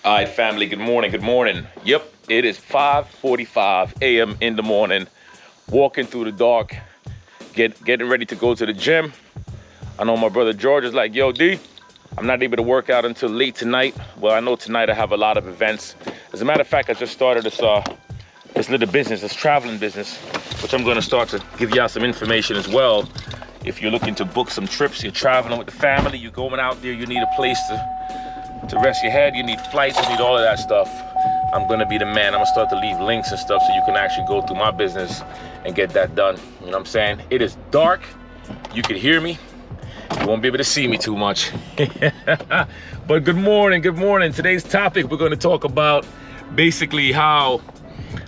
All right, family, good morning, good morning. Yep, it is 5:45 a.m. in the morning, walking through the dark, getting ready to go to the gym. I know my brother George is like, yo, D, I'm not able to work out until late tonight. Well, I know tonight I have a lot of events. As a matter of fact, I just started this little business, this traveling business, which I'm gonna start to give y'all some information as well. If you're looking to book some trips, you're traveling with the family, you're going out there, you need a place to rest your head, you need flights, you need all of that stuff. I'm gonna be the man. I'm gonna start to leave links and stuff so you can actually go through my business and get that done. You know what I'm saying? It is dark, you can hear me. You won't be able to see me too much. But good morning, good morning. Today's topic, we're gonna talk about basically how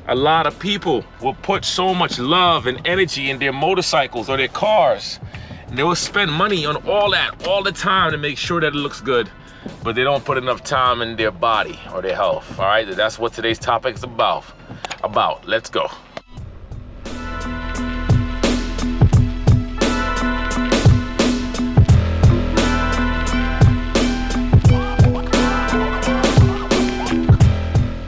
a lot of people will put so much love and energy in their motorcycles or their cars. And they will spend money on all that all the time to make sure that it looks good, but they don't put enough time in their body or their health. All right, that's what today's topic is about. Let's go.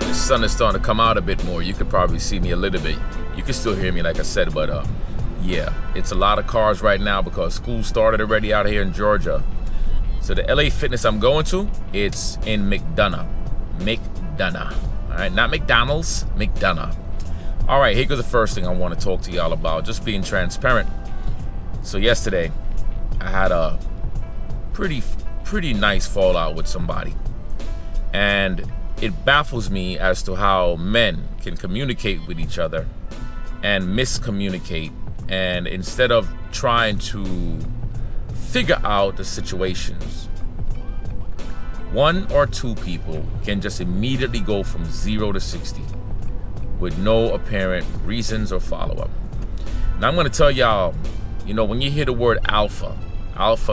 The sun is starting to come out a bit more. You could probably see me a little bit. You can still hear me, like I said, but yeah, it's a lot of cars right now because school started already out here in Georgia. So the LA Fitness I'm going to, it's in McDonough. All right, not McDonald's, McDonough. All right, here goes the first thing I want to talk to y'all about, just being transparent. So yesterday, I had a pretty nice fallout with somebody. And it baffles me as to how men can communicate with each other and miscommunicate. And instead of trying to figure out the situations, one or two people can just immediately go from 0 to 60 with no apparent reasons or follow-up. Now I'm going to tell y'all, you know, when you hear the word alpha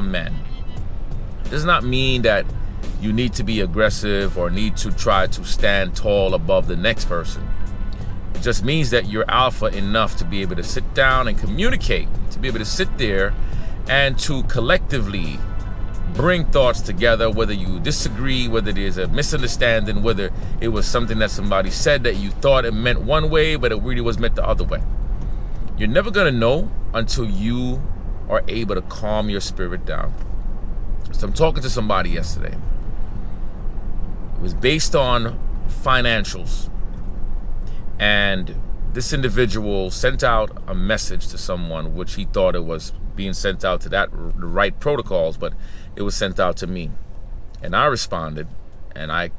men, it does not mean that you need to be aggressive or need to try to stand tall above the next person. It just means that you're alpha enough to be able to sit down and communicate, to be able to sit there and to collectively bring thoughts together, whether you disagree, whether there's a misunderstanding, whether it was something that somebody said that you thought it meant one way, but it really was meant the other way. You're never gonna know until you are able to calm your spirit down. So I'm talking to somebody yesterday. It was based on financials. And this individual sent out a message to someone, which he thought it was being sent out to the right protocols, but it was sent out to me. And I responded, and I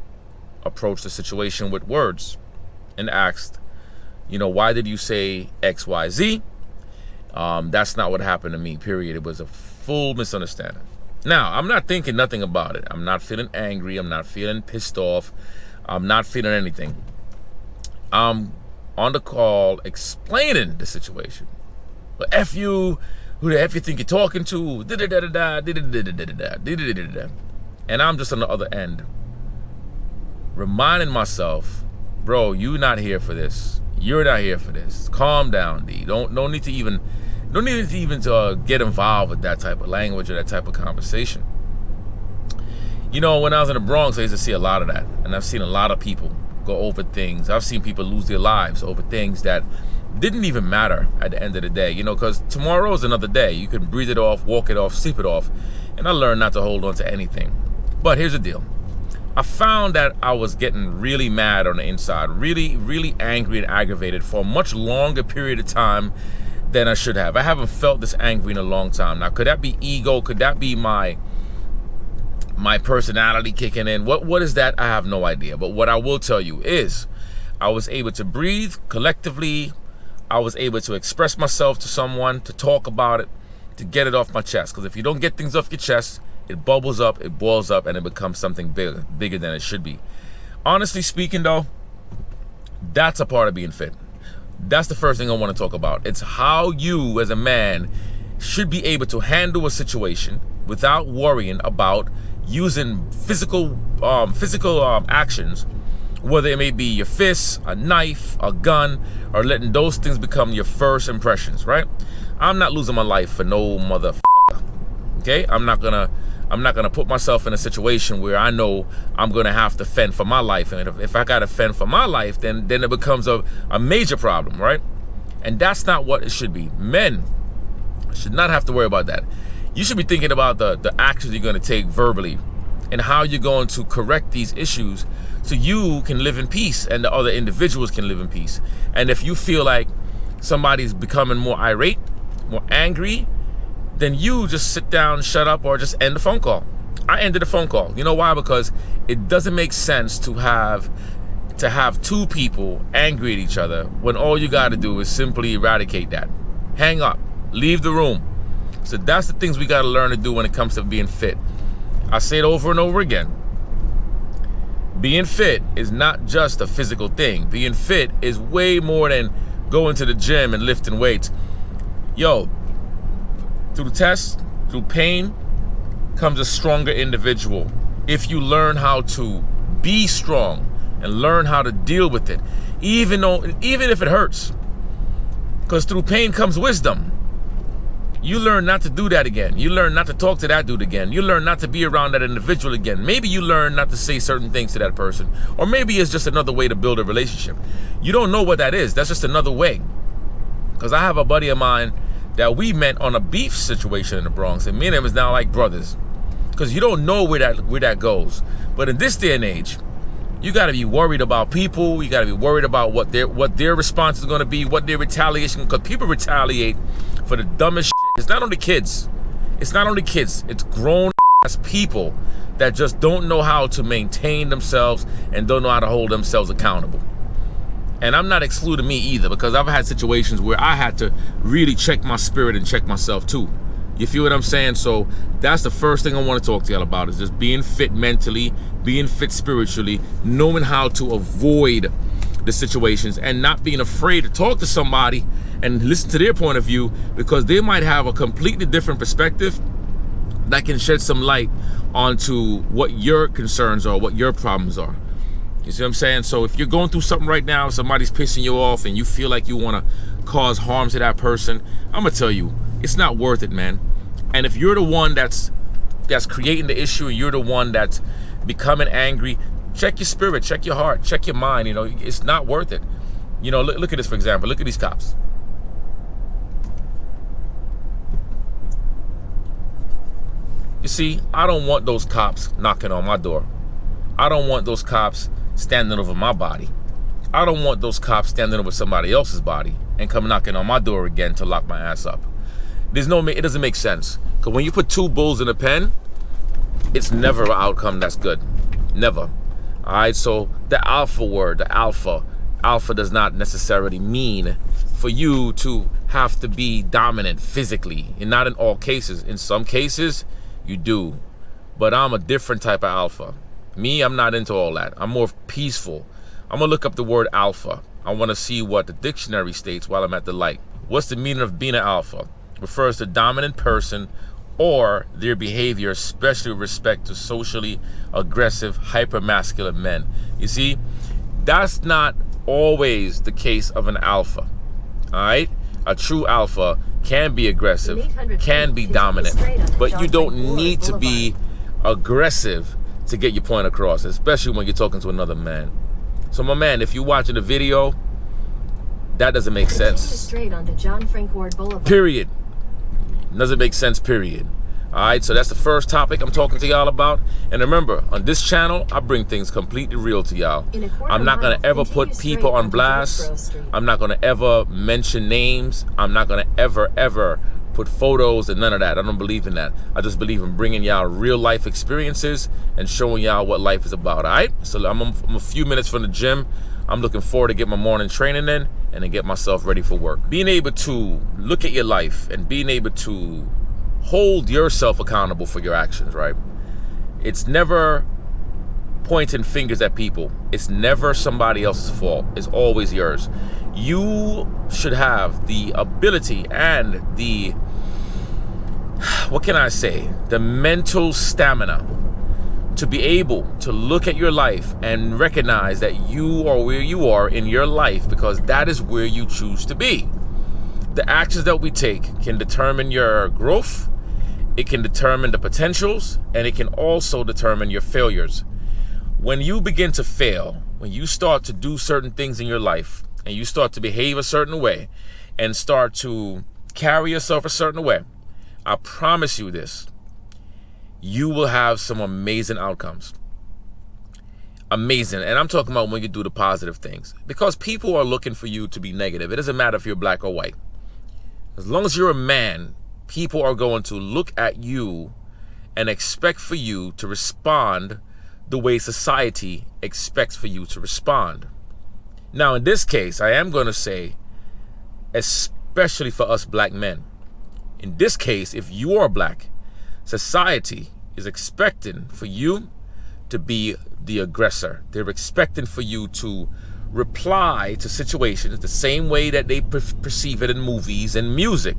approached the situation with words and asked, you know, why did you say X, Y, Z? That's not what happened to me, period. It was a full misunderstanding. Now, I'm not thinking nothing about it. I'm not feeling angry. I'm not feeling pissed off. I'm not feeling anything. I'm on the call explaining the situation. But F you, who the F you think you're talking to? And I'm just on the other end, reminding myself, bro, you're not here for this. You're not here for this. Calm down, D. Don't need to even get involved with that type of language or that type of conversation. You know, when I was in the Bronx, I used to see a lot of that, and I've seen a lot of people go over things. I've seen people lose their lives over things that didn't even matter at the end of the day, you know, because tomorrow is another day. You can breathe it off, walk it off, sleep it off. And I learned not to hold on to anything. But here's the deal. I found that I was getting really mad on the inside, really, really angry and aggravated for a much longer period of time than I should have. I haven't felt this angry in a long time. Now, could that be ego? Could that be my personality kicking in? What is that? I have no idea. But what I will tell you is I was able to breathe collectively. I was able to express myself to someone, to talk about it, to get it off my chest. Because if you don't get things off your chest, it bubbles up, it boils up, and it becomes something bigger than it should be. Honestly speaking, though, that's a part of being fit. That's the first thing I want to talk about. It's how you, as a man, should be able to handle a situation without worrying about using physical actions, whether it may be your fists, a knife, a gun, or letting those things become your first impressions, right? I'm not losing my life for no motherfucker, okay? I'm not gonna I'm not going to put myself in a situation where I know I'm going to have to fend for my life. And if I got to fend for my life, then it becomes a major problem, right? And that's not what it should be. Men should not have to worry about that. You should be thinking about the actions you're going to take verbally and how you're going to correct these issues so you can live in peace and the other individuals can live in peace. And if you feel like somebody's becoming more irate, more angry, then you just sit down, shut up, or just end the phone call. I ended the phone call. You know why? Because it doesn't make sense to have two people angry at each other when all you got to do is simply eradicate that. Hang up, leave the room. So that's the things we got to learn to do when it comes to being fit. I say it over and over again. Being fit is not just a physical thing. Being fit is way more than going to the gym and lifting weights. Yo, through tests, through pain, comes a stronger individual. If you learn how to be strong and learn how to deal with it, even if it hurts. Because through pain comes wisdom. You learn not to do that again. You learn not to talk to that dude again. You learn not to be around that individual again. Maybe you learn not to say certain things to that person. Or maybe it's just another way to build a relationship. You don't know what that is. That's just another way. Because I have a buddy of mine that we met on a beef situation in the Bronx, and me and him is now like brothers. Because you don't know where that goes. But in this day and age, you got to be worried about people. You got to be worried about what their response is going to be, what their retaliation. Because people retaliate for the dumbest shit. It's not only kids. It's grown ass people that just don't know how to maintain themselves and don't know how to hold themselves accountable. And I'm not excluding me either, because I've had situations where I had to really check my spirit and check myself too. You feel what I'm saying? So that's the first thing I want to talk to y'all about, is just being fit mentally, being fit spiritually, knowing how to avoid the situations and not being afraid to talk to somebody and listen to their point of view, because they might have a completely different perspective that can shed some light onto what your concerns are, what your problems are. You see what I'm saying? So if you're going through something right now, somebody's pissing you off and you feel like you want to cause harm to that person, I'm going to tell you, it's not worth it, man. And if you're the one that's creating the issue, and you're the one that's becoming angry, check your spirit, check your heart, check your mind. You know, it's not worth it. You know, look at this, for example. Look at these cops. You see, I don't want those cops knocking on my door. I don't want those cops standing over my body. I don't want those cops standing over somebody else's body and come knocking on my door again to lock my ass up. It doesn't make sense. Because when you put two bulls in a pen, it's never an outcome that's good. Never. All right, so the alpha word, the alpha does not necessarily mean for you to have to be dominant physically, and not in all cases. In some cases, you do. But I'm a different type of alpha. Me, I'm not into all that. I'm more peaceful. I'm going to look up the word alpha. I want to see what the dictionary states while I'm at the light. What's the meaning of being an alpha? Refers to dominant person or their behavior, especially with respect to socially aggressive, hypermasculine men. You see, that's not always the case of an alpha. All right? A true alpha can be aggressive, can be dominant, but you don't need to be aggressive to get your point across, especially when you're talking to another man. So my man, if you're watching the video, that doesn't make sense. Period. Doesn't make sense, period. All right, so that's the first topic I'm talking to y'all about. And remember, on this channel, I bring things completely real to y'all. I'm not going to ever put people on blast. I'm not going to ever mention names. I'm not going to ever put photos and none of that. I don't believe in that. I just believe in bringing y'all real life experiences and showing y'all what life is about, all right? So I'm a few minutes from the gym. I'm looking forward to get my morning training in and then get myself ready for work. Being able to look at your life and being able to hold yourself accountable for your actions, right? It's never pointing fingers at people. It's never somebody else's fault. It's always yours. You should have the ability and the, what can I say, the mental stamina to be able to look at your life and recognize that you are where you are in your life because that is where you choose to be. The actions that we take can determine your growth It can determine the potentials, and it can also determine your failures. When you begin to fail, when you start to do certain things in your life, and you start to behave a certain way, and start to carry yourself a certain way, I promise you this, you will have some amazing outcomes. Amazing. And I'm talking about when you do the positive things. Because people are looking for you to be negative. It doesn't matter if you're black or white. As long as you're a man, people are going to look at you and expect for you to respond the way society expects for you to respond. Now, in this case, I am going to say, especially for us black men, in this case, if you are black, society is expecting for you to be the aggressor. They're expecting for you to reply to situations the same way that they perceive it in movies and music.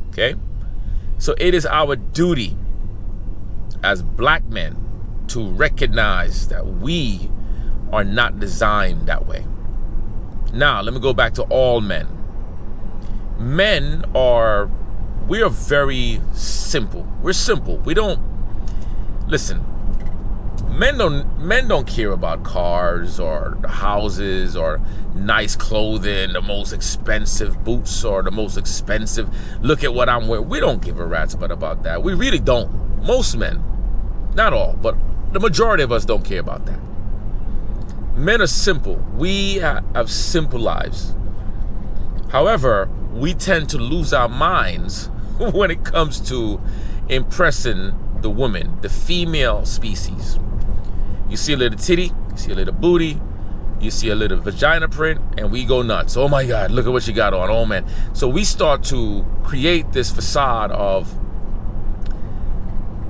Okay? So it is our duty as black men to recognize that we are not designed that way. Now, let me go back to all men. We are very simple. We're simple. We don't, listen, men don't care about cars or the houses or nice clothing, the most expensive boots or the most expensive, look at what I'm wearing. We don't give a rat's butt about that. We really don't. Most men, not all, but the majority of us don't care about that. Men are simple. We have simple lives. However, we tend to lose our minds when it comes to impressing the woman, the female species. You see a little titty, you see a little booty, you see a little vagina print, and we go nuts. Oh my God, look at what she got on. Oh man. So we start to create this facade of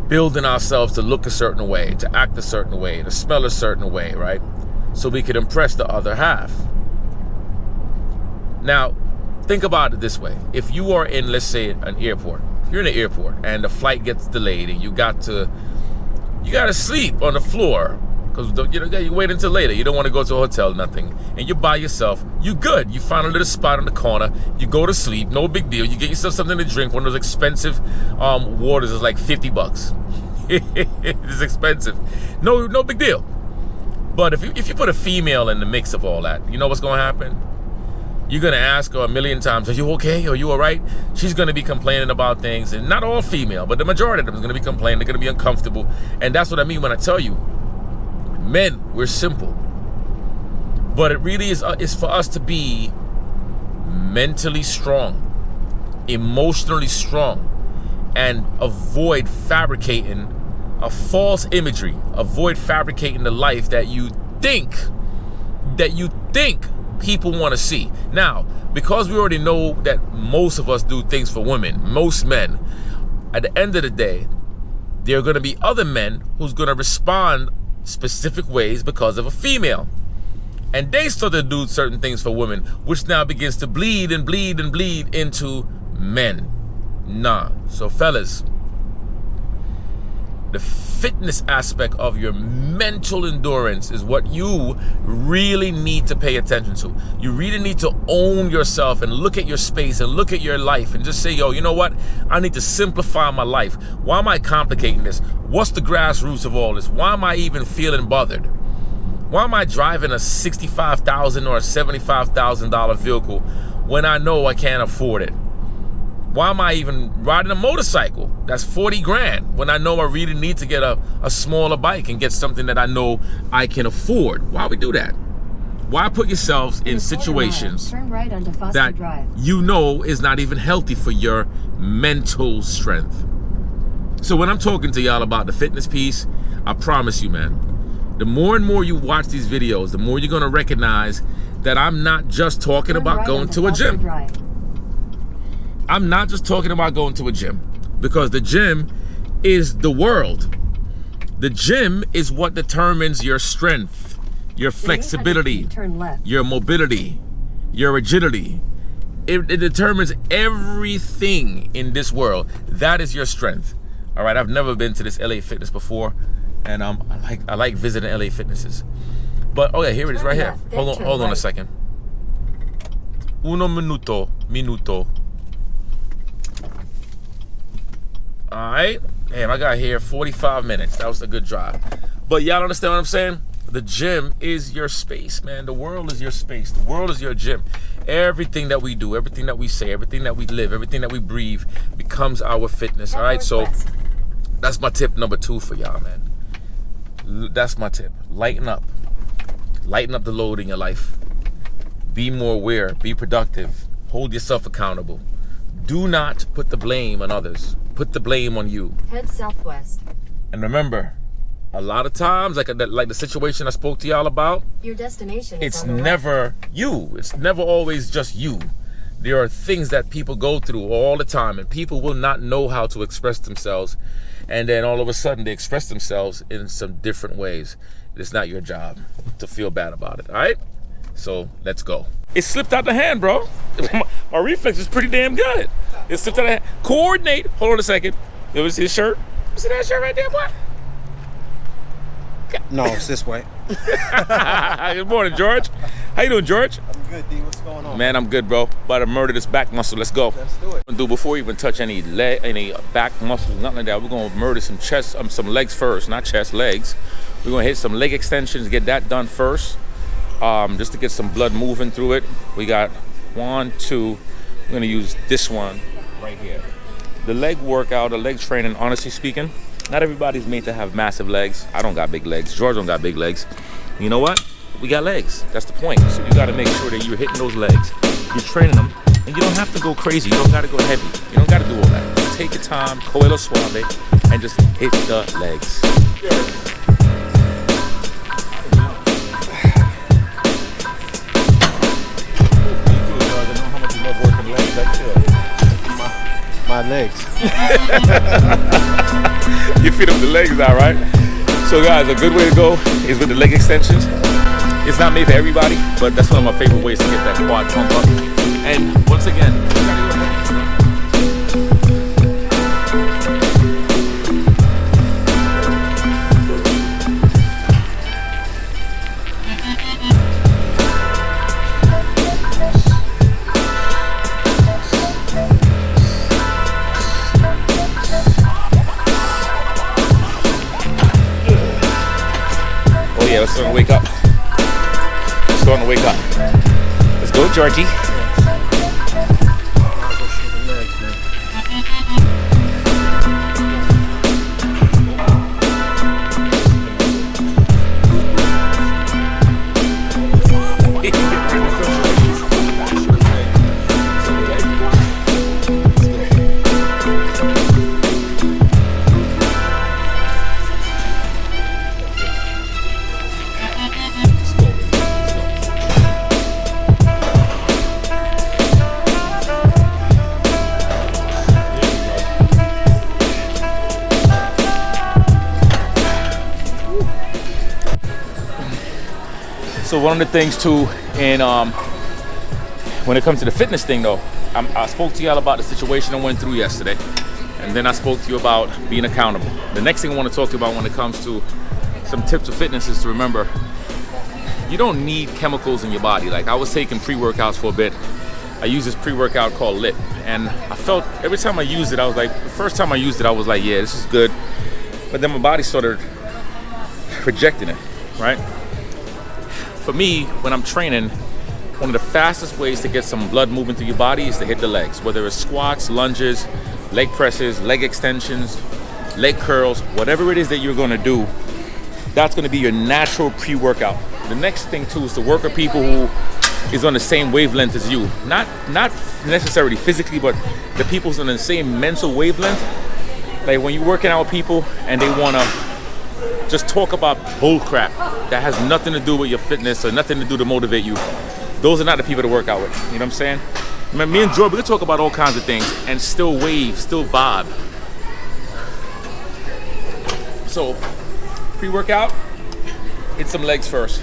building ourselves to look a certain way, to act a certain way, to smell a certain way, right? So we could impress the other half. Now, think about it this way. If you are in, let's say, an airport, if you're in an airport and the flight gets delayed and you got to sleep on the floor because you wait until later. You don't want to go to a hotel, nothing. And you're by yourself. You good. You find a little spot on the corner. You go to sleep. No big deal. You get yourself something to drink. One of those expensive waters is like $50. It's expensive. No big deal. But if you put a female in the mix of all that, you know what's going to happen? You're going to ask her a million times, are you okay? Are you all right? She's going to be complaining about things. And not all female, but the majority of them is going to be complaining. They're going to be uncomfortable. And that's what I mean when I tell you, men, we're simple. But it really is for us to be mentally strong, emotionally strong, and avoid fabricating a false imagery. Avoid fabricating the life that you think people want to see. Now, because we already know that most of us do things for women, most men, at the end of the day, there are going to be other men who's going to respond specific ways because of a female. And they start to do certain things for women, which now begins to bleed and bleed and bleed into men. Nah. So fellas, the fitness aspect of your mental endurance is what you really need to pay attention to. You really need to own yourself and look at your space and look at your life and just say, yo, you know what? I need to simplify my life. Why am I complicating this? What's the grassroots of all this? Why am I even feeling bothered? Why am I driving a $65,000 or a $75,000 vehicle when I know I can't afford it? Why am I even riding a motorcycle that's 40 grand when I know I really need to get a smaller bike and get something that I know I can afford? Why we do that? Why put yourselves in situations that you know is not even healthy for your mental strength? So when I'm talking to y'all about the fitness piece, I promise you, man, the more and more you watch these videos, the more you're going to recognize that I'm not just talking about going to a gym. I'm not just talking about going to a gym, because the gym is the world. The gym is what determines your strength, your flexibility, your mobility, your agility. It determines everything in this world. That is your strength. All right, I've never been to this LA Fitness before, and I like visiting LA Fitnesses. But oh yeah, here it is right here. Hold on a second. All right. Damn, I got here 45 minutes. That was a good drive. But y'all understand what I'm saying? The gym is your space, man. The world is your space. The world is your gym. Everything that we do, everything that we say, everything that we live, everything that we breathe becomes our fitness. All right. So that's my tip number 2 for y'all, man. That's my tip. Lighten up. Lighten up the load in your life. Be more aware. Be productive. Hold yourself accountable. Do not put the blame on others. Put the blame on you. Head southwest. And remember, a lot of times, like the situation I spoke to y'all about, your destination it's never you. It's never always just you. There are things that people go through all the time, and people will not know how to express themselves. And then all of a sudden, they express themselves in some different ways. It's not your job to feel bad about it, all right? So let's go. It slipped out the hand, bro. My reflex is pretty damn good. It slipped out the hand. Coordinate. Hold on a second. You ever see his shirt? You see that shirt right there, boy? No, it's this way. Good morning, George. How you doing, George? I'm good, D. What's going on? Man, I'm good, bro. About to murder this back muscle. Let's go. Let's do it. Before we even touch any back muscles, nothing like that, we're gonna murder some chest, some legs first, not chest, legs. We're gonna hit some leg extensions, get that done first, just to get some blood moving through it. We got 1, 2. We're gonna use this one right here. The leg workout, the leg training, honestly speaking, not everybody's made to have massive legs. I don't got big legs. George don't got big legs. You know what? We got legs. That's the point. So you gotta make sure that you're hitting those legs. You're training them, and you don't have to go crazy. You don't gotta go heavy. You don't gotta do all that. Just take your time, coelo suave, and just hit the legs. My legs. You feel them the legs out, right? So guys, a good way to go is with the leg extensions. It's not made for everybody, but that's one of my favorite ways to get that quad pump up. And once again, you gotta go ahead. Yeah, it's starting to wake up. It's starting to wake up. Let's go, Georgie. So one of the things too, and when it comes to the fitness thing though, I spoke to y'all about the situation I went through yesterday, and then I spoke to you about being accountable. The next thing I want to talk to you about when it comes to some tips of fitness is to remember, you don't need chemicals in your body. Like I was taking pre-workouts for a bit. I used this pre-workout called LIT, and I felt every time I used it, I was like, the first time I used it, I was like, yeah, this is good. But then my body started rejecting it, right? For me, when I'm training, one of the fastest ways to get some blood moving through your body is to hit the legs, whether it's squats, lunges, leg presses, leg extensions, leg curls, whatever it is that you're gonna do, that's gonna be your natural pre-workout. The next thing too is to work with people who is on the same wavelength as you. Not necessarily physically, but the people's on the same mental wavelength. Like when you're working out with people and they wanna just talk about bull crap that has nothing to do with your fitness or nothing to do to motivate you, those are not the people to work out with. You know what I'm saying? I mean, me and Joe, we can talk about all kinds of things and still wave, still vibe. So, pre-workout, hit some legs first.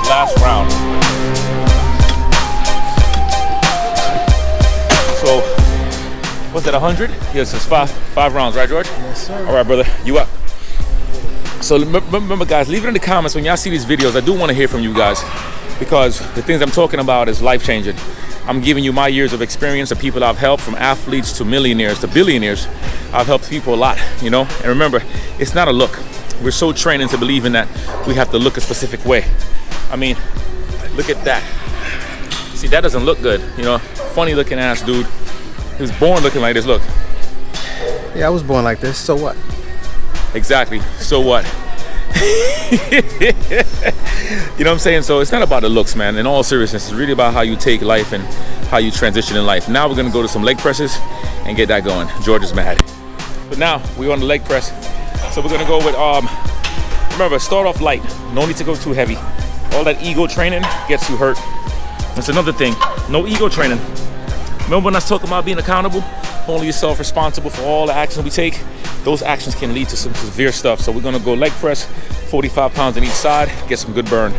Last round. So What's that, 100? Yes, it's five rounds, right, George? Yes, sir. All right, brother, you up. So remember, guys, leave it in the comments when y'all see these videos. I do want to hear from you guys because the things I'm talking about is life-changing. I'm giving you my years of experience of people I've helped, from athletes to millionaires to billionaires. I've helped people a lot, you know? And remember, it's not a look. We're so trained into believing that we have to look a specific way. I mean, look at that. See, that doesn't look good, you know? Funny looking ass dude. He was born looking like this, look. Yeah, I was born like this, so what? Exactly, so what? You know what I'm saying? So it's not about the looks, man. In all seriousness, it's really about how you take life and how you transition in life. Now we're gonna go to some leg presses and get that going. George is mad. But now we're on the leg press. So we're gonna go with, remember, start off light. No need to go too heavy. All that ego training gets you hurt. That's another thing, no ego training. Remember when I was talking about being accountable? Holding yourself responsible for all the actions we take. Those actions can lead to some severe stuff. So we're gonna go leg press, 45 pounds on each side, get some good burn.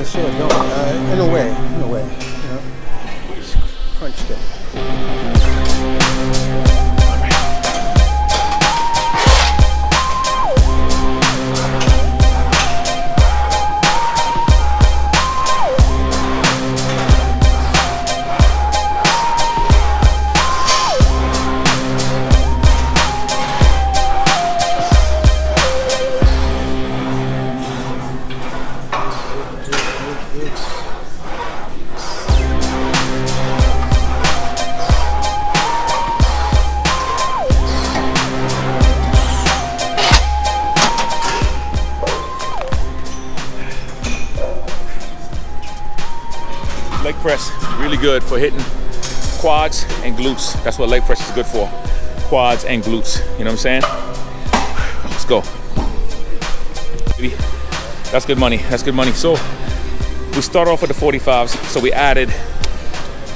Sure, no, in a way, you know, just crunch them. Leg press, really good for hitting quads and glutes. That's what leg press is good for. Quads and glutes, you know what I'm saying? Let's go. That's good money, that's good money. So we start off with the 45s. So we added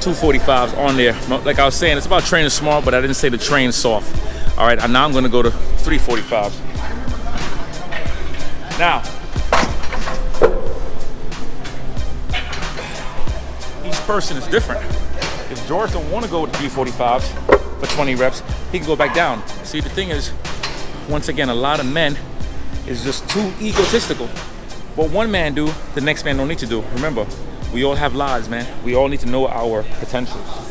2 45s on there. Like I was saying, it's about training smart, but I didn't say to train soft. All right, and now I'm gonna go to 3 45s. Now, person is different. If George don't want to go with 3 45s for 20 reps, he can go back down. See, the thing is, once again, a lot of men is just too egotistical. What one man do, the next man don't need to do. Remember, we all have lives, man. We all need to know our potentials.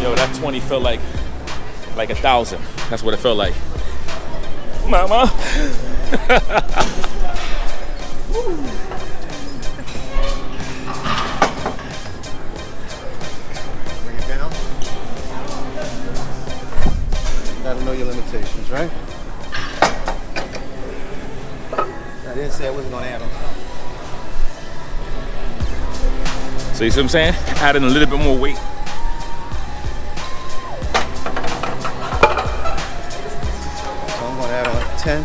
Yo, that 20 felt like 1,000. That's what it felt like. Mama. Bring it down. Gotta know your limitations, right? I didn't say I wasn't gonna add them. So you see what I'm saying? Adding a little bit more weight. So I'm gonna add on 10.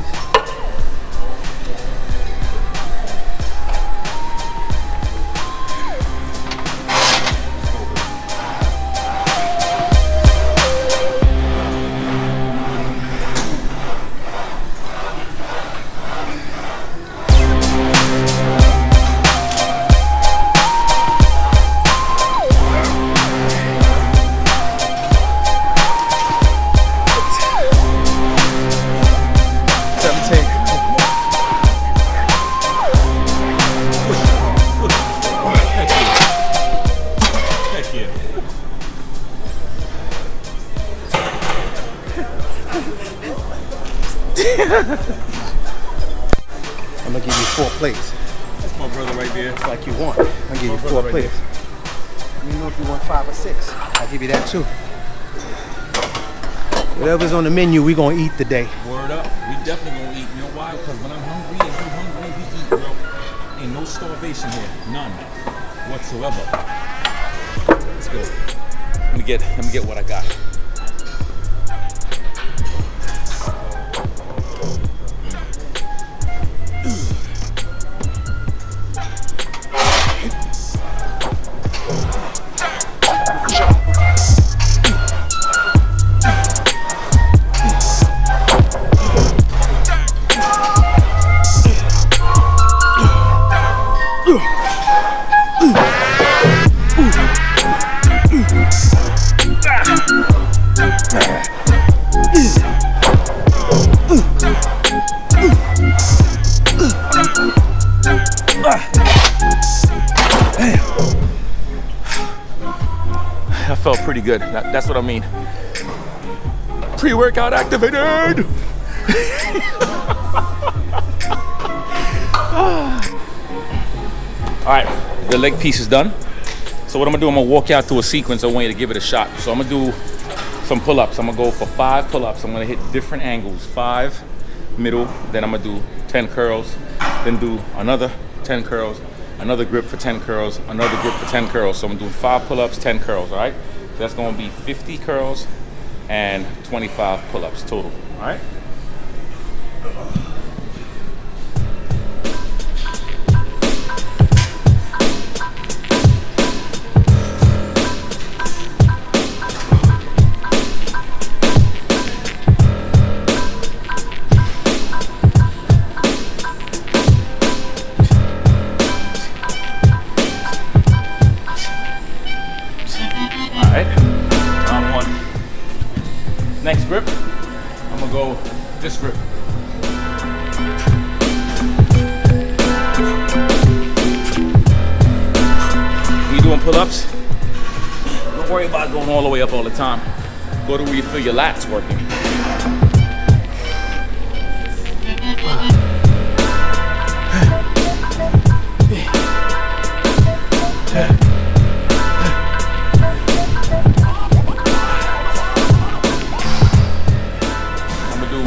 I'm gonna give you 4 plates. That's my brother right there. It's like you want. I'm gonna give you 4 right plates. Let me know if you want 5 or 6. I'll give you that too. Whatever's on the menu, we gonna eat today. Word up. We definitely gonna eat. You know why? Because when I'm hungry and you hungry, we eat, bro. Ain't no starvation here. None. Whatsoever. Let's go. Let me get what I got. That felt pretty good. That's what I mean. Pre-workout activated. All right, the leg piece is done. So what I'm gonna do, I'm gonna walk out through a sequence. I want you to give it a shot. So I'm gonna do some pull-ups. I'm gonna go for 5 pull-ups. I'm gonna hit different angles. 5, middle, then I'm gonna do 10 curls, then do another 10 curls, another grip for 10 curls, another grip for 10 curls. So I'm doing 5 pull-ups, 10 curls, all right? So that's gonna be 50 curls and 25 pull-ups total, all right? Next grip, I'm gonna go this grip. When you're doing pull-ups, don't worry about going all the way up all the time. Go to where you feel your lats working.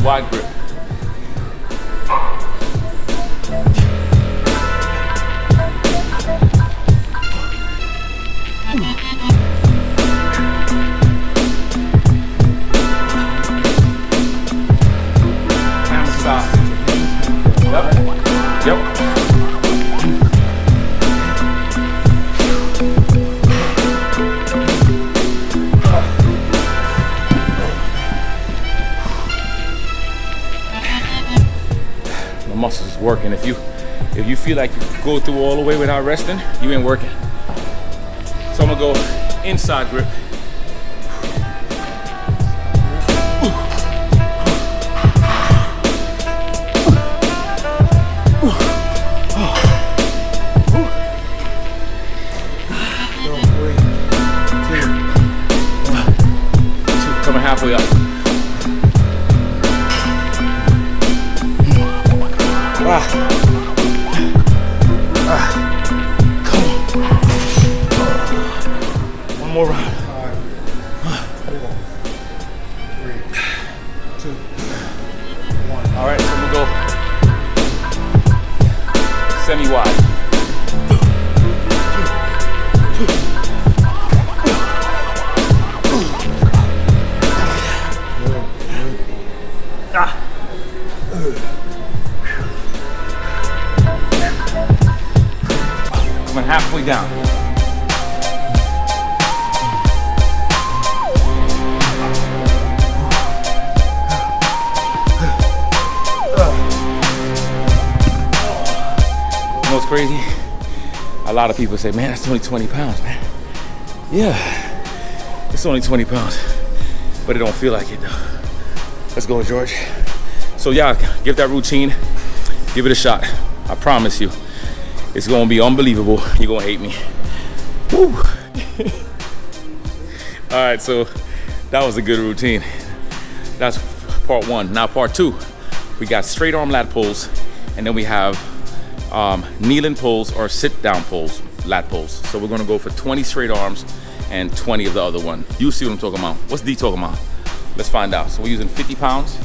Wide grip. Hammer stop. Yep. Muscles is working. If you feel like you go through all the way without resting, you ain't working. So I'm gonna go inside grip. Coming halfway up. Come on. One more round. 5, 4, 3, 2, 1. All right, so I'm gonna go semi-wide. Coming halfway down. You know what's crazy? A lot of people say, man, that's only 20 pounds, man. Yeah, it's only 20 pounds, but it don't feel like it though. Let's go, George. So yeah, give that routine, give it a shot. I promise you, it's gonna be unbelievable. You're gonna hate me. Woo. All right, so that was a good routine. That's part 1. Now part 2, We got straight arm lat pulls, and then we have kneeling pulls or sit down pulls, lat pulls. So we're gonna go for 20 straight arms and 20 of the other one. You see what I'm talking about. What's D talking about? Let's find out. So we're using 50 pounds.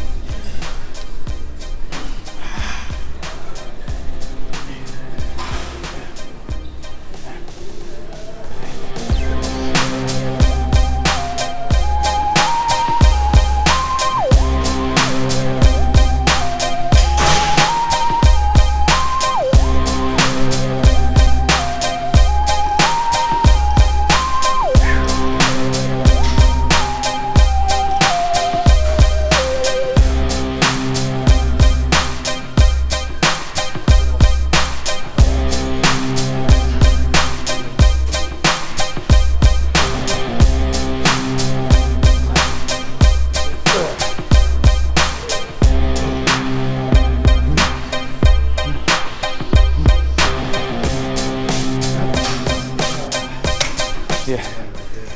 Yeah,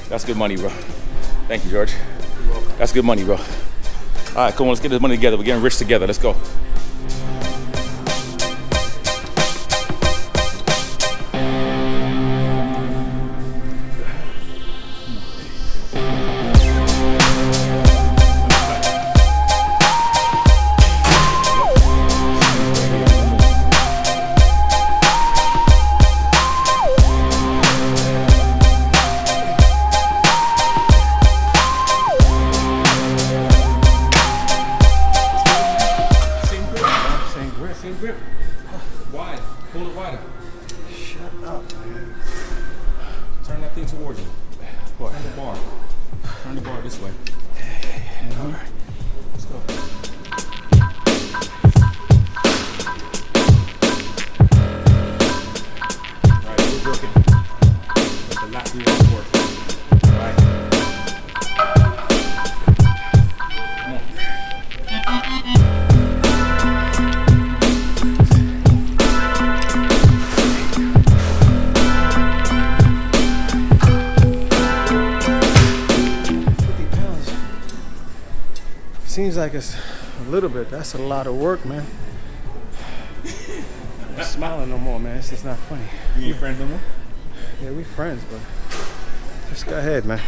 that's good money, bro. Thank you, George. That's good money, bro. All right, come on, let's get this money together. We're getting rich together. Let's go. Same grip. Wide. Pull it wider. Shut up, man. Turn that thing towards you. What? Turn the bar. Turn the bar this way. All right. Let's go. All right, we're working. Let the lat do all the work. All right. Come on. 50 pounds. Seems like it's a little bit. That's a lot of work, man. I'm not smiling no more, man. It's just not funny. You ain't friends no more? Yeah, we friends, but just go ahead, man.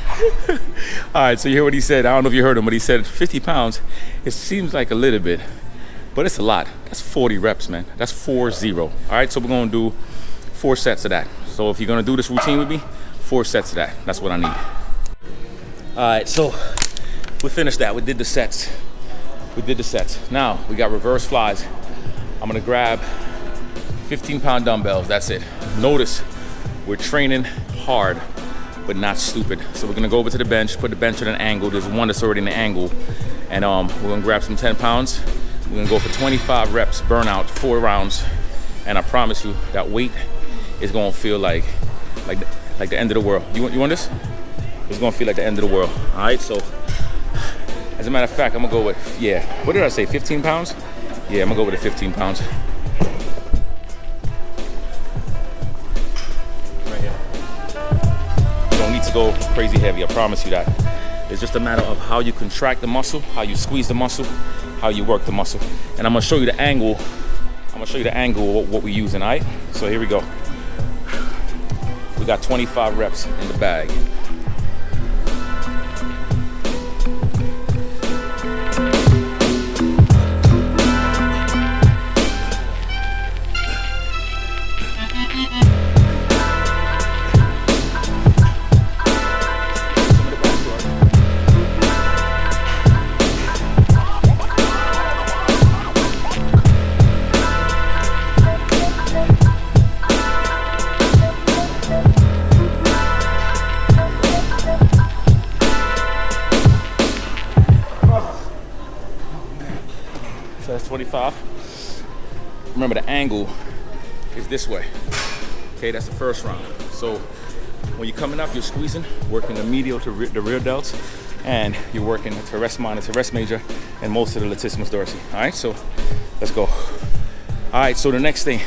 All right, so you hear what he said. I don't know if you heard him, but he said 50 pounds. It seems like a little bit, but it's a lot. That's 40 reps, man. That's 4-0. All right, so we're gonna do 4 sets of that. So if you're gonna do this routine with me, 4 sets of that. That's what I need. All right, so we finished that. We did the sets. Now we got reverse flies. I'm gonna grab 15-pound dumbbells. That's it. Notice we're training hard, but not stupid. So we're gonna go over to the bench, put the bench at an angle. There's one that's already in the angle, and we're gonna grab some 10 pounds. We're gonna go for 25 reps, burnout, 4 rounds, and I promise you that weight is gonna feel like the end of the world. You want this? It's gonna feel like the end of the world. All right, so as a matter of fact, I'm gonna go with, what did I say, 15 pounds? Yeah, I'm gonna go with the 15 pounds. Right here. You don't need to go crazy heavy, I promise you that. It's just a matter of how you contract the muscle, how you squeeze the muscle, how you work the muscle. And I'm gonna show you the angle. Of what we're using, all right? So here we go. We got 25 reps in the bag. So that's 25. Remember, the angle is this way. Okay, that's the first round. So when you're coming up, you're squeezing, working the medial to the rear delts, and you're working the teres minor, teres major, and most of the latissimus dorsi. All right, so let's go. All right, so the next thing,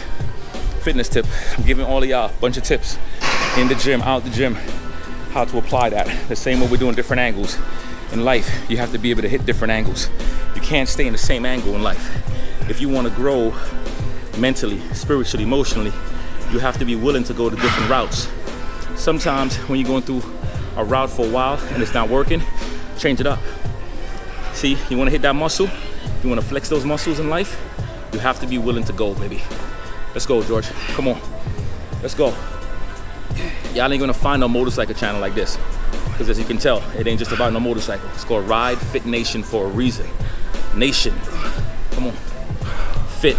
fitness tip. I'm giving all of y'all a bunch of tips in the gym, out the gym, how to apply that. The same way we're doing different angles. In life, you have to be able to hit different angles. You can't stay in the same angle in life. If you want to grow mentally, spiritually, emotionally, you have to be willing to go to different routes. Sometimes when you're going through a route for a while and it's not working, change it up. See, you want to hit that muscle, you want to flex those muscles in life, you have to be willing to go, baby. Let's go, George. Come on. Let's go. Y'all ain't gonna find no motorcycle channel like this. Because as you can tell, it ain't just about no motorcycle. It's called Ride Fit Nation for a reason. Nation. Come on. Fit.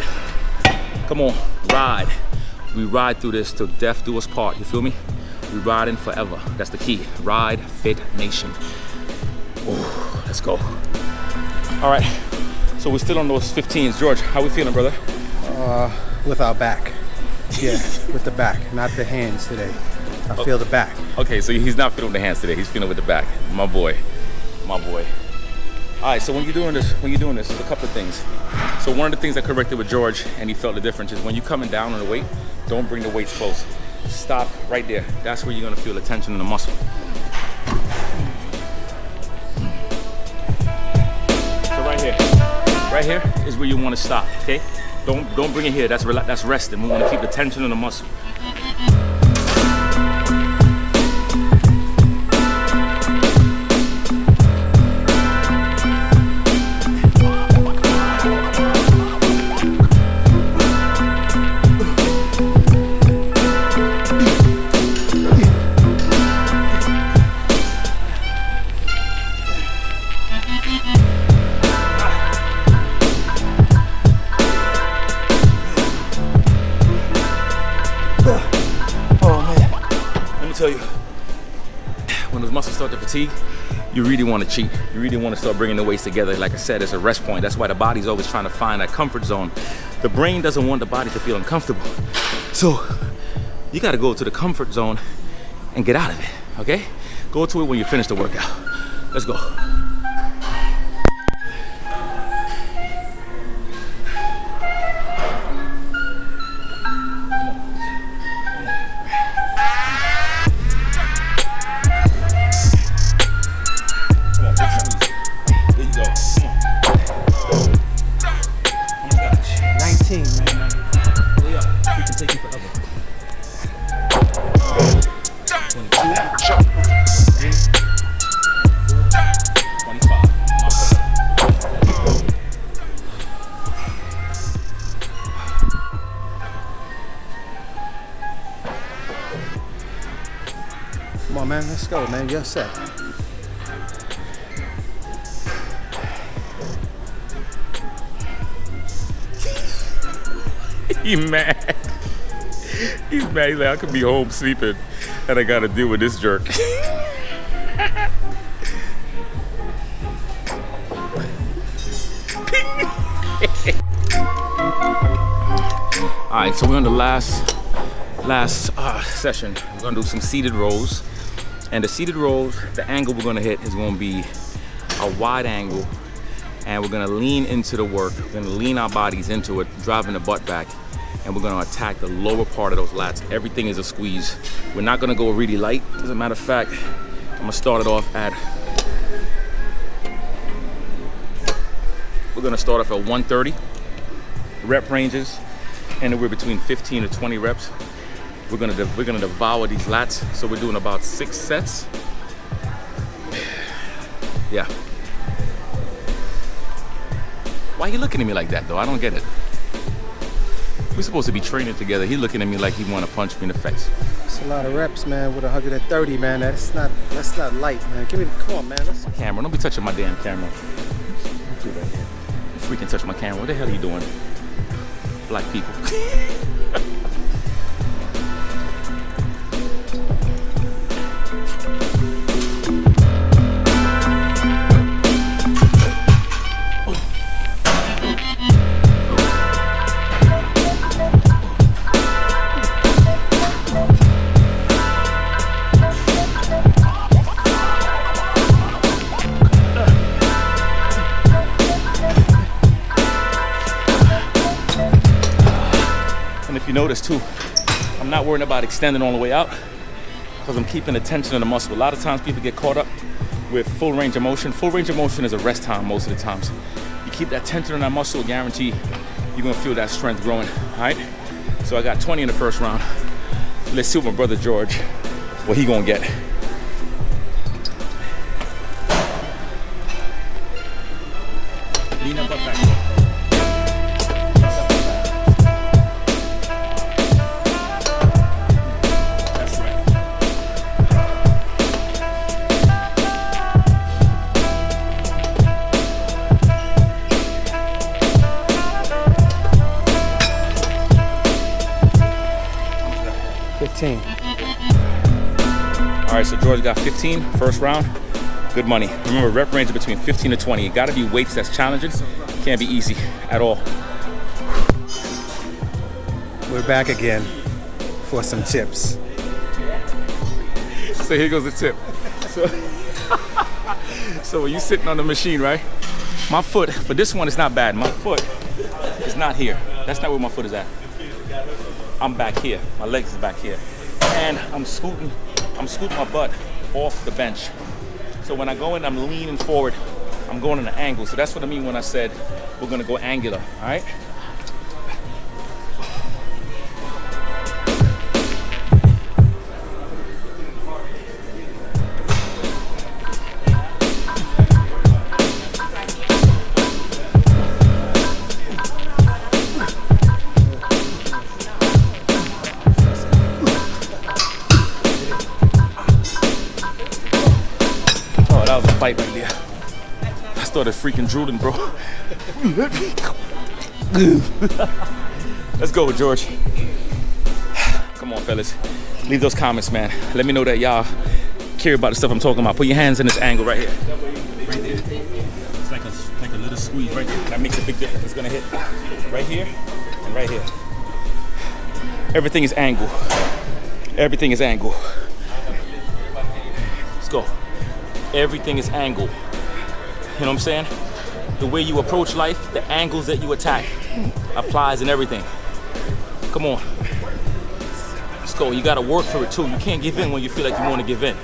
Come on. Ride. We ride through this till death do us part. You feel me? We riding forever. That's the key. Ride Fit Nation. Ooh, let's go. All right. So we're still on those 15s. George, how we feeling, brother? With our back. Yeah, with the back, not the hands today. I feel the back. Okay, so he's not feeling with the hands today. He's feeling with the back. My boy. My boy. All right, so when you're doing this, there's a couple of things. So one of the things I corrected with George, and he felt the difference, is when you're coming down on the weight, don't bring the weights close. Stop right there. That's where you're gonna feel the tension in the muscle. So right here is where you want to stop. Okay, don't bring it here. That's resting. We want to keep the tension in the muscle. Tell you, when those muscles start to fatigue, you really want to cheat. You really want to start bringing the weights together. Like I said, it's a rest point. That's why the body's always trying to find that comfort zone. The brain doesn't want the body to feel uncomfortable. So you got to go to the comfort zone and get out of it, okay? Go to it when you finish the workout. Let's go. Come on, man, let's go, man. You're set. He's mad. He's mad. He's like, I could be home sleeping and I gotta deal with this jerk. All right, so we're on the last session. We're gonna do some seated rows. And the seated rows, the angle we're gonna hit is gonna be a wide angle, and we're gonna lean into the work. We're gonna lean our bodies into it, driving the butt back, and we're gonna attack the lower part of those lats. Everything is a squeeze. We're not gonna go really light. As a matter of fact, I'm gonna start it off at, we're gonna start off at 130. Rep ranges, anywhere between 15 to 20 reps. We're gonna devour these lats. So we're doing about 6 sets. Yeah. Why are you looking at me like that though? I don't get it. We're supposed to be training together. He's looking at me like he wanna punch me in the face. It's a lot of reps, man, with 130, man. That's not light, man. Come on, man. Camera, don't be touching my damn camera. Don't do that. You freaking touch my camera. What the hell are you doing? Black people. You notice too, I'm not worrying about extending all the way out because I'm keeping the tension in the muscle. A lot of times people get caught up with full range of motion. Full range of motion is a rest time most of the times. You keep that tension on that muscle, guarantee you're gonna feel that strength growing, all right? So I got 20 in the first round. Let's see what my brother George, what he gonna get. Lean that butt back. That's right. All right, so George got 15, first round. Good money. Remember, rep range between 15 to 20. It gotta be weights that's challenging. Can't be easy at all. We're back again for some tips. So here goes the tip. So when you're sitting on the machine, right? My foot, for this one, it's not bad. My foot is not here. That's not where my foot is at. I'm back here. My legs is back here. And I'm scooting my butt off the bench. So when I go in, I'm leaning forward. I'm going in an angle. So that's what I mean when I said we're gonna go angular, all right? Fight right there. I started freaking drooling, bro. Let's go, George. Come on, fellas. Leave those comments, man. Let me know that y'all care about the stuff I'm talking about. Put your hands in this angle right here. Right there. It's like a little squeeze right there. That makes a big difference. It's gonna hit right here and right here. Everything is angle. Everything is angle. Let's go. Everything is angle. You know what I'm saying? The way you approach life, the angles that you attack applies in everything. Come on. Let's go. You gotta work for it too. You can't give in when you feel like you wanna give in.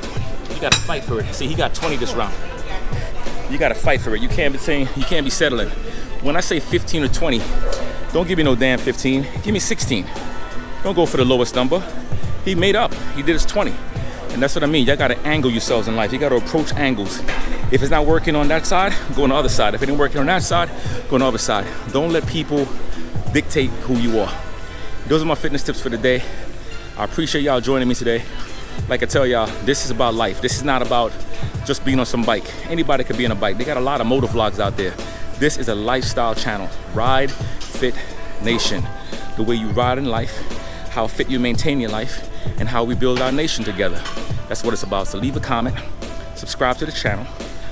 You gotta fight for it. See, he got 20 this round. You gotta fight for it. You can't be saying, you can't be settling. When I say 15 or 20, don't give me no damn 15. Give me 16. Don't go for the lowest number. He made up. He did his 20. And that's what I mean. Y'all gotta angle yourselves in life. You gotta approach angles. If it's not working on that side, go on the other side. If it ain't working on that side, go on the other side. Don't let people dictate who you are. Those are my fitness tips for the day. I appreciate y'all joining me today. Like I tell y'all, this is about life. This is not about just being on some bike. Anybody could be on a bike. They got a lot of motor vlogs out there. This is a lifestyle channel. Ride Fit Nation. The way you ride in life, how fit you maintain your life, and how we build our nation together. That's what it's about. So leave a comment, subscribe to the channel,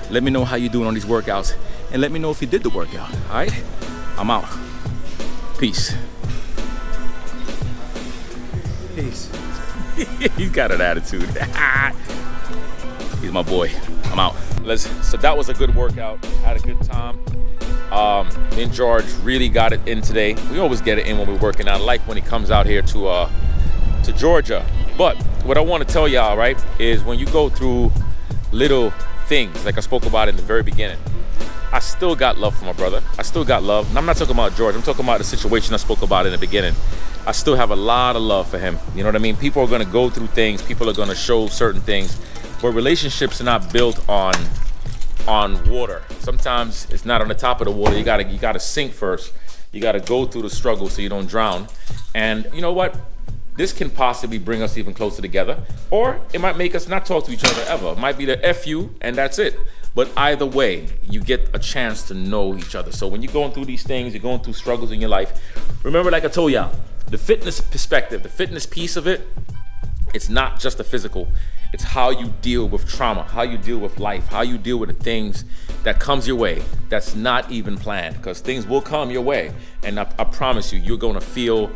let me know how you're doing on these workouts, and let me know if you did the workout, all right? I'm out. Peace. Peace. He's got an attitude. He's my boy. I'm out. So that was a good workout. Had a good time. Me and George really got it in today. We always get it in when we're working out. I like when he comes out here to Georgia. But what I want to tell y'all, right, is when you go through little things, like I spoke about in the very beginning, I still got love for my brother. I still got love. And I'm not talking about George. I'm talking about the situation I spoke about in the beginning. I still have a lot of love for him. You know what I mean? People are going to go through things. People are going to show certain things. But relationships are not built on water. Sometimes it's not on the top of the water. You gotta sink first. You gotta go through the struggle so you don't drown. And you know what? This can possibly bring us even closer together, or it might make us not talk to each other ever. It might be the F you and that's it. But either way, you get a chance to know each other. So when you're going through these things, you're going through struggles in your life, remember, like I told y'all, the fitness perspective, the fitness piece of it, it's not just the physical. It's how you deal with trauma, how you deal with life, how you deal with the things that comes your way that's not even planned, because things will come your way. And I promise you, you're gonna feel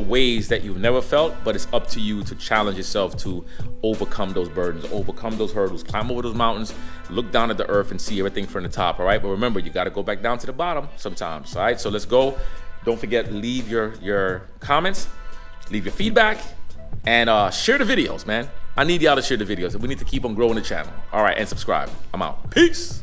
ways that you've never felt, but it's up to you to challenge yourself to overcome those burdens, overcome those hurdles, climb over those mountains, look down at the earth and see everything from the top, all right? But remember, you gotta go back down to the bottom sometimes, all right? So let's go. Don't forget, leave your comments, leave your feedback, and share the videos, man. I need y'all to share the videos. We need to keep on growing the channel. All right, and subscribe. I'm out. Peace.